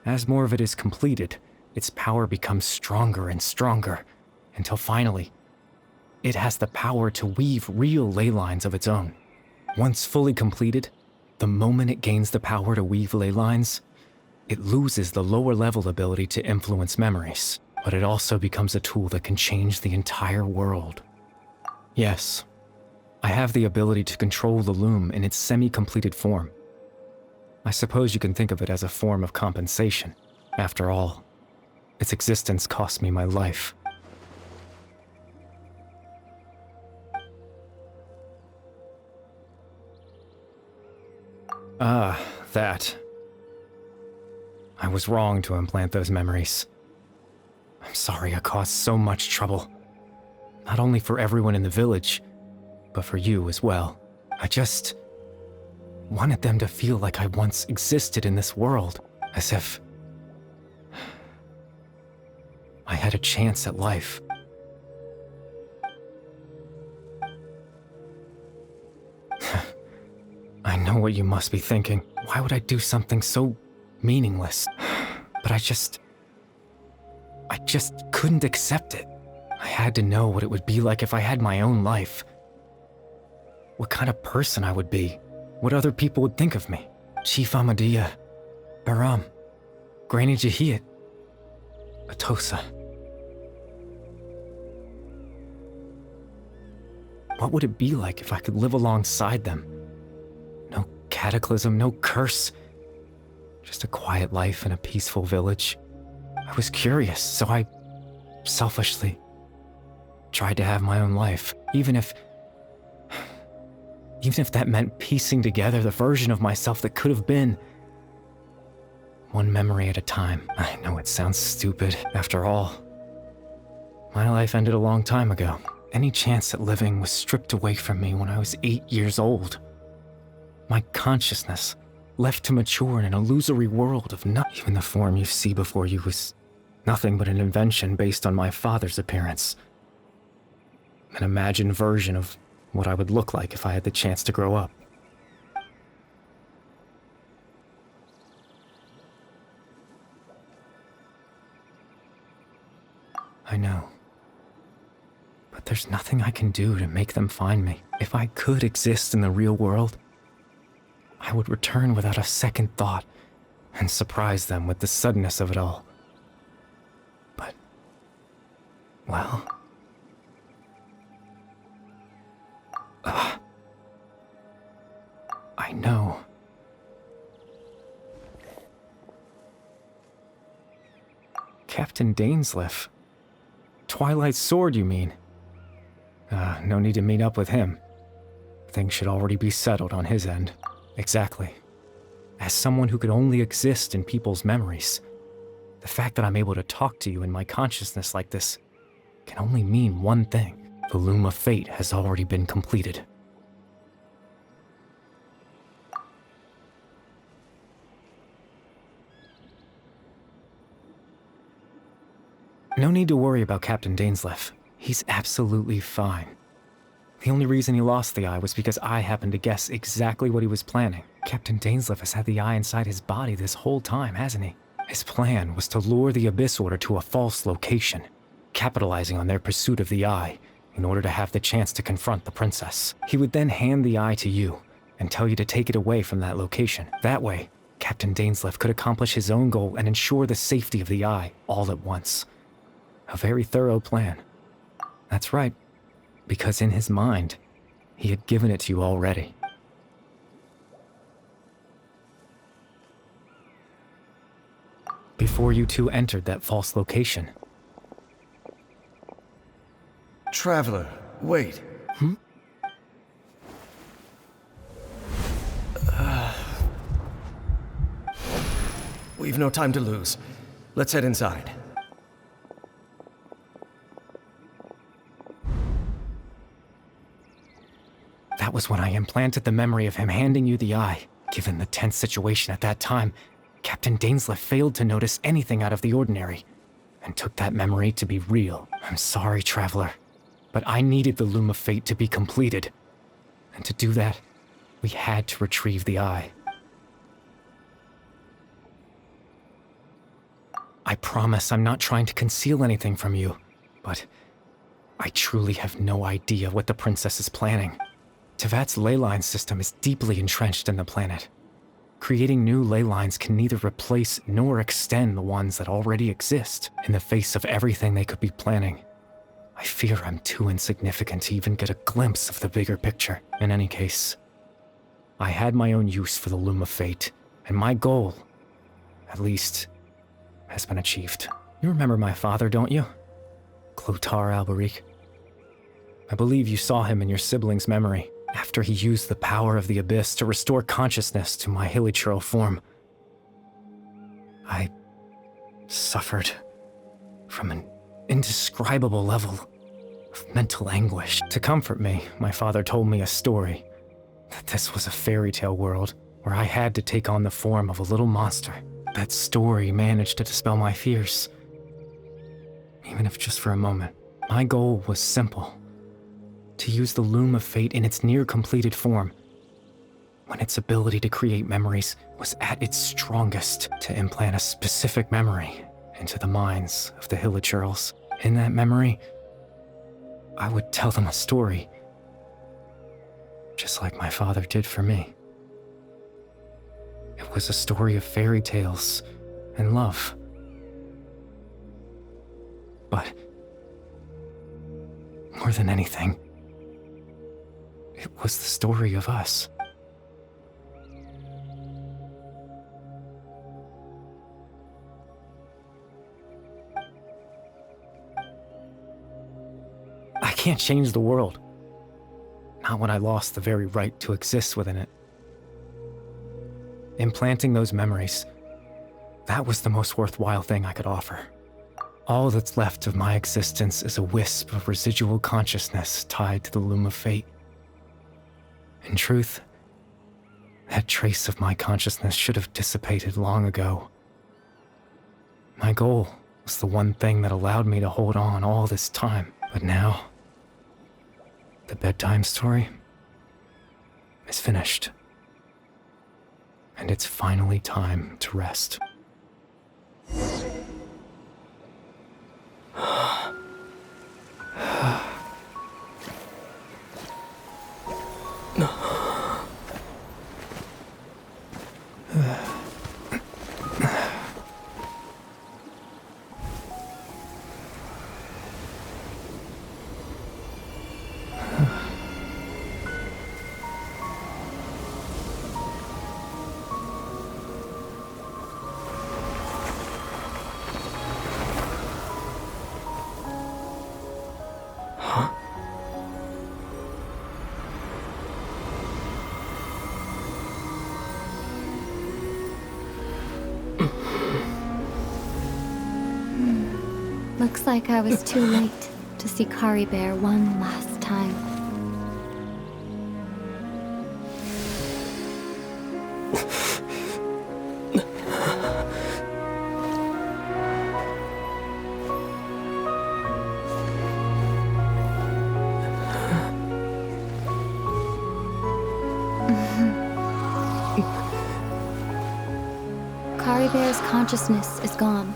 as more of it is completed, its power becomes stronger and stronger, until finally, it has the power to weave real ley lines of its own. Once fully completed, the moment it gains the power to weave ley lines, it loses the lower level ability to influence memories, but it also becomes a tool that can change the entire world. Yes, I have the ability to control the Loom in its semi-completed form. I suppose you can think of it as a form of compensation. After all, its existence cost me my life. Ah, that. I was wrong to implant those memories. I'm sorry I caused so much trouble. Not only for everyone in the village, but for you as well. I just wanted them to feel like I once existed in this world, as if I had a chance at life. I know what you must be thinking. Why would I do something so meaningless? But I just couldn't accept it. I had to know what it would be like if I had my own life. What kind of person I would be. What other people would think of me. Chief Ahmadiyya, Baram, Granny Jahiyat, Atosa. What would it be like if I could live alongside them? No cataclysm, no curse. Just a quiet life in a peaceful village. I was curious, so I selfishly tried to have my own life, even if that meant piecing together the version of myself that could have been. One memory at a time. I know it sounds stupid. After all, my life ended a long time ago. Any chance at living was stripped away from me when I was 8 years old. My consciousness, left to mature in an illusory world of nothing. Even the form you see before you was nothing but an invention based on my father's appearance. An imagined version of what I would look like if I had the chance to grow up. I know. But there's nothing I can do to make them find me. If I could exist in the real world, I would return without a second thought and surprise them with the suddenness of it all. But, well... I know. Captain Dainsleif. Twilight's sword, you mean? No need to meet up with him. Things should already be settled on his end. Exactly. As someone who could only exist in people's memories, the fact that I'm able to talk to you in my consciousness like this can only mean one thing. The Loom of Fate has already been completed. No need to worry about Captain Dainsleif. He's absolutely fine. The only reason he lost the eye was because I happened to guess exactly what he was planning. Captain Dainsleif has had the eye inside his body this whole time, hasn't he? His plan was to lure the Abyss Order to a false location, capitalizing on their pursuit of the eye in order to have the chance to confront the princess. He would then hand the eye to you and tell you to take it away from that location. That way, Captain Dainsleif could accomplish his own goal and ensure the safety of the eye all at once. A very thorough plan. That's right, because in his mind, he had given it to you already. Before you two entered that false location. Traveler, wait. We've no time to lose. Let's head inside. That was when I implanted the memory of him handing you the eye. Given the tense situation at that time, Captain Dainsleif failed to notice anything out of the ordinary. and took that memory to be real. I'm sorry, Traveler, but I needed the Loom of Fate to be completed. And to do that, we had to retrieve the eye. I promise I'm not trying to conceal anything from you, but I truly have no idea what the princess is planning. Tevat's ley line system is deeply entrenched in the planet. Creating new ley lines can neither replace nor extend the ones that already exist in the face of everything they could be planning. I fear I'm too insignificant to even get a glimpse of the bigger picture. In any case, I had my own use for the Loom of Fate, and my goal, at least, has been achieved. You remember my father, don't you? Clotar Alberic. I believe you saw him in your sibling's memory, after he used the power of the Abyss to restore consciousness to my hilichurl form. I suffered from an indescribable level of mental anguish. To comfort me, my father told me a story, that this was a fairy tale world where I had to take on the form of a little monster. That story managed to dispel my fears, even if just for a moment. My goal was simple: to use the Loom of Fate in its near-completed form, when its ability to create memories was at its strongest, to implant a specific memory into the minds of the hilichurls. In that memory, I would tell them a story, just like my father did for me. It was a story of fairy tales and love. But more than anything, it was the story of us. I can't change the world. Not when I lost the very right to exist within it. Implanting those memories, that was the most worthwhile thing I could offer. All that's left of my existence is a wisp of residual consciousness tied to the Loom of Fate. In truth, that trace of my consciousness should have dissipated long ago. My goal was the one thing that allowed me to hold on all this time. But now, the bedtime story is finished. And it's finally time to rest. Looks like I was too late to see Kari Bear one last time. Kari Bear's consciousness is gone,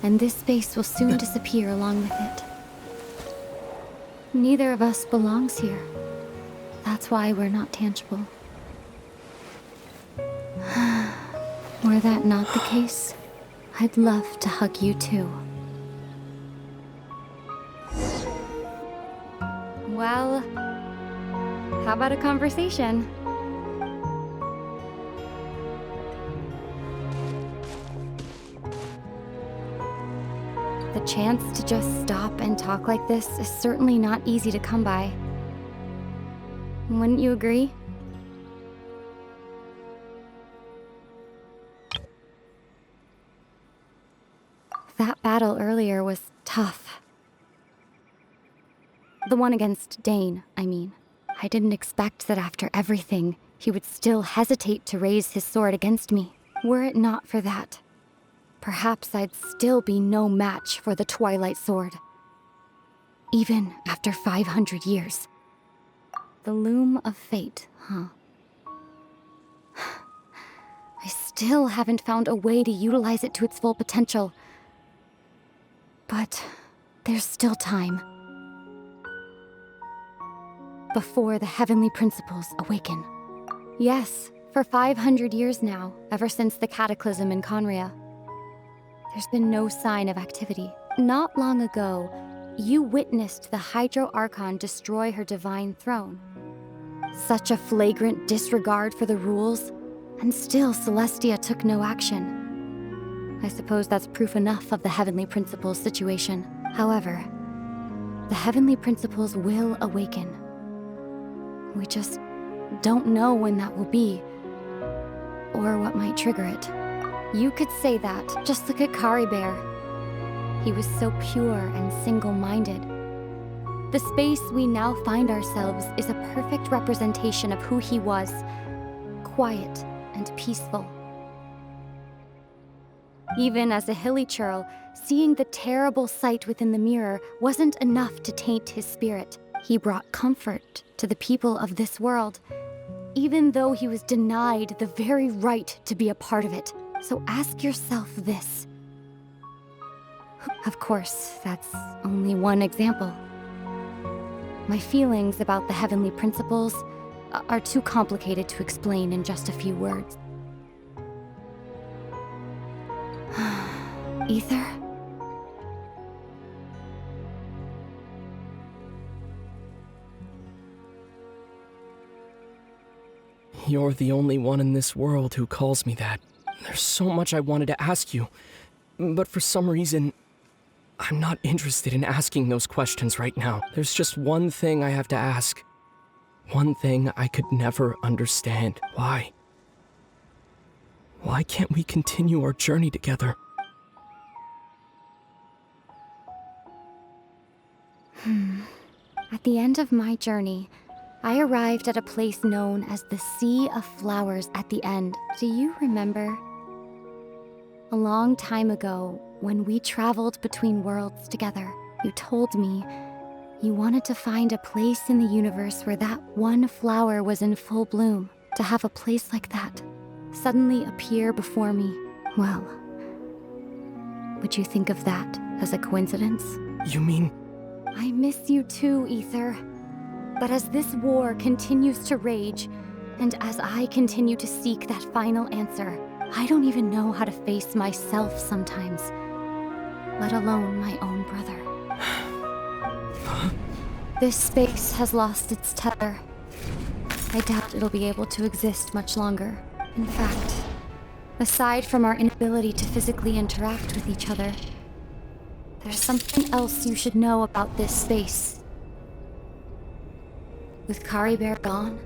and this space will soon disappear along with it. Neither of us belongs here. That's why we're not tangible. Were that not the case, I'd love to hug you too. Well, how about a conversation? The chance to just stop and talk like this is certainly not easy to come by. Wouldn't you agree? That battle earlier was tough. The one against Dane, I mean. I didn't expect that after everything, he would still hesitate to raise his sword against me. Were it not for that, perhaps I'd still be no match for the Twilight Sword. Even after 500 years. The loom of fate, huh? I still haven't found a way to utilize it to its full potential. But there's still time. Before the heavenly principles awaken. Yes, for 500 years now, ever since the cataclysm in Conria. There's been no sign of activity. Not long ago, you witnessed the Hydro Archon destroy her divine throne. Such a flagrant disregard for the rules, and still Celestia took no action. I suppose that's proof enough of the Heavenly Principles situation. However, the Heavenly Principles will awaken. We just don't know when that will be, or what might trigger it. You could say that. Just look at Caribert. He was so pure and single-minded. The space we now find ourselves is a perfect representation of who he was. Quiet and peaceful. Even as a hilly churl, seeing the terrible sight within the mirror wasn't enough to taint his spirit. He brought comfort to the people of this world, even though he was denied the very right to be a part of it. So ask yourself this. Of course, that's only one example. My feelings about the heavenly principles are too complicated to explain in just a few words. Ether? You're the only one in this world who calls me that. There's so much I wanted to ask you, but for some reason, I'm not interested in asking those questions right now. There's just one thing I have to ask. One thing I could never understand. Why? Why can't we continue our journey together? At the end of my journey, I arrived at a place known as the Sea of Flowers at the end. Do you remember? A long time ago, when we traveled between worlds together, you told me you wanted to find a place in the universe where that one flower was in full bloom. To have a place like that suddenly appear before me, well, would you think of that as a coincidence? You mean... I miss you too, Ether. But as this war continues to rage, and as I continue to seek that final answer, I don't even know how to face myself sometimes, let alone my own brother. This space has lost its tether. I doubt it'll be able to exist much longer. In fact, aside from our inability to physically interact with each other, there's something else you should know about this space. With Caribert gone,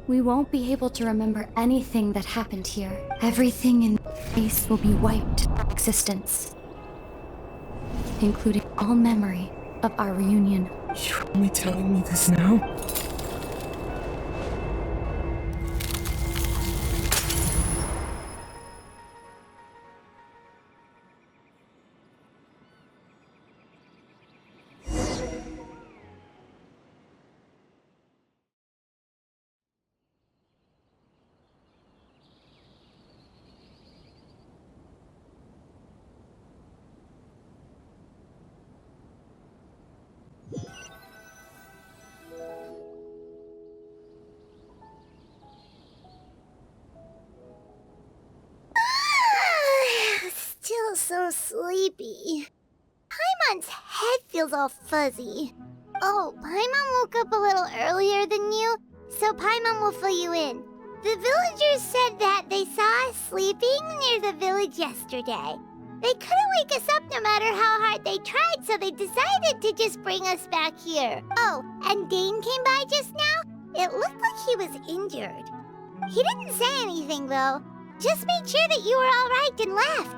we won't be able to remember anything that happened here. Everything in space will be wiped from existence, including all memory of our reunion. You're only telling me this now? Still so sleepy. Paimon's head feels all fuzzy. Oh, Paimon woke up a little earlier than you, so Paimon will fill you in. The villagers said that they saw us sleeping near the village yesterday. They couldn't wake us up no matter how hard they tried, so they decided to just bring us back here. Oh, and Dane came by just now. It looked like he was injured. He didn't say anything, though. Just made sure that you were all right and left.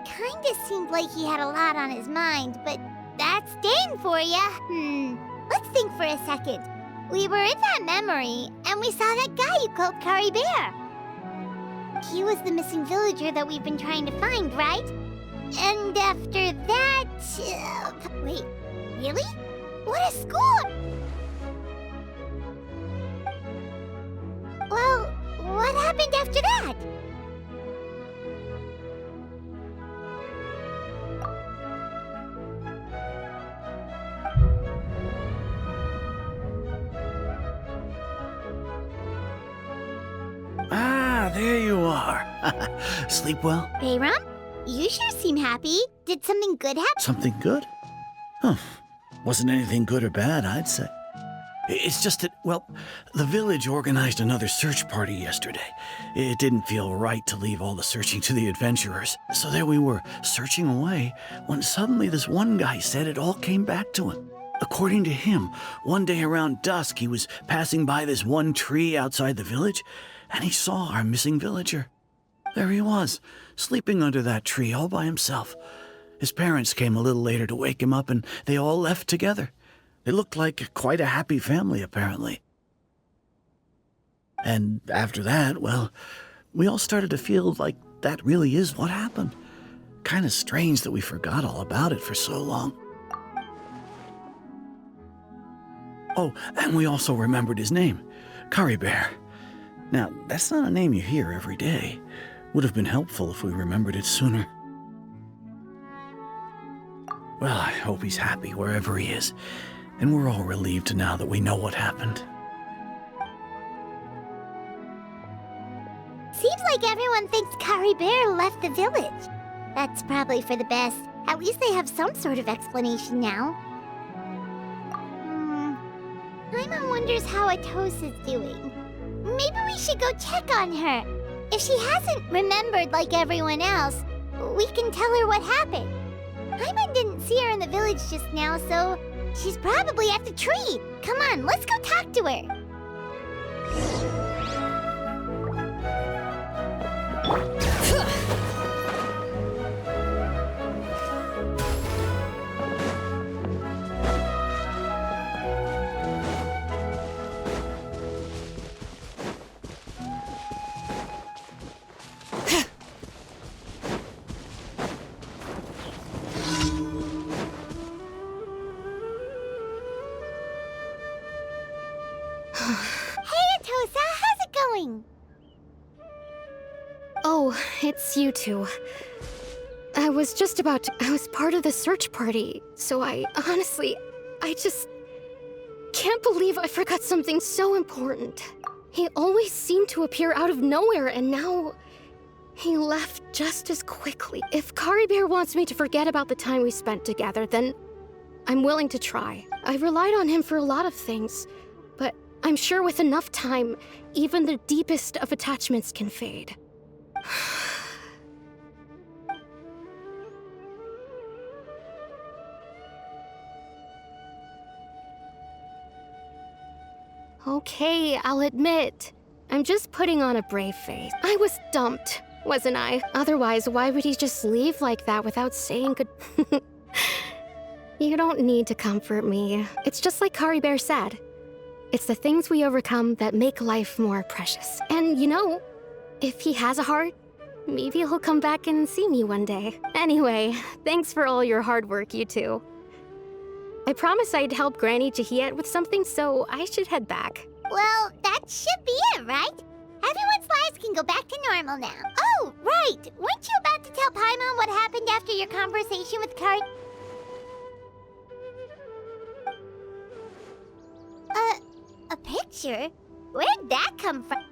Kinda seemed like he had a lot on his mind, but that's Dane for ya. Let's think for a second. We were in that memory, and we saw that guy you called Caribert. He was the missing villager that we've been trying to find, right? And after that... wait, really? What a school! Well, what happened after that? Ah, there you are. Sleep well? Bayram, you sure seem happy. Did something good happen? Something good? Huh. Wasn't anything good or bad, I'd say. It's just that, well, the village organized another search party yesterday. It didn't feel right to leave all the searching to the adventurers. So there we were, searching away, when suddenly this one guy said it all came back to him. According to him, one day around dusk, he was passing by this one tree outside the village, and he saw our missing villager. There he was, sleeping under that tree all by himself. His parents came a little later to wake him up, and they all left together. They looked like quite a happy family, apparently. And after that, well, we all started to feel like that really is what happened. Kind of strange that we forgot all about it for so long. Oh, and we also remembered his name, Curry Bear. Now, that's not a name you hear every day. Would have been helpful if we remembered it sooner. Well, I hope he's happy wherever he is, and we're all relieved now that we know what happened. Seems like everyone thinks Curry Bear left the village. That's probably for the best. At least they have some sort of explanation now. Paimon wonders how Atosa's doing. Maybe we should go check on her. If she hasn't remembered like everyone else, we can tell her what happened. Paimon didn't see her in the village just now, so she's probably at the tree. Come on, let's go talk to her. Oh, it's you two. I was part of the search party, so I just can't believe I forgot something so important. He always seemed to appear out of nowhere, and now he left just as quickly. If Curry Bear wants me to forget about the time we spent together, then I'm willing to try. I relied on him for a lot of things, but I'm sure with enough time, even the deepest of attachments can fade. Okay, I'll admit. I'm just putting on a brave face. I was dumped, wasn't I? Otherwise, why would he just leave like that without saying good... You don't need to comfort me. It's just like Curry Bear said. It's the things we overcome that make life more precious. And you know, if he has a heart, maybe he'll come back and see me one day. Anyway, thanks for all your hard work, you two. I promised I'd help Granny Jahiet with something, so I should head back. Well, that should be it, right? Everyone's lives can go back to normal now. Oh, right! Weren't you about to tell Paimon what happened after your conversation with Curry? A picture? Where'd that come from?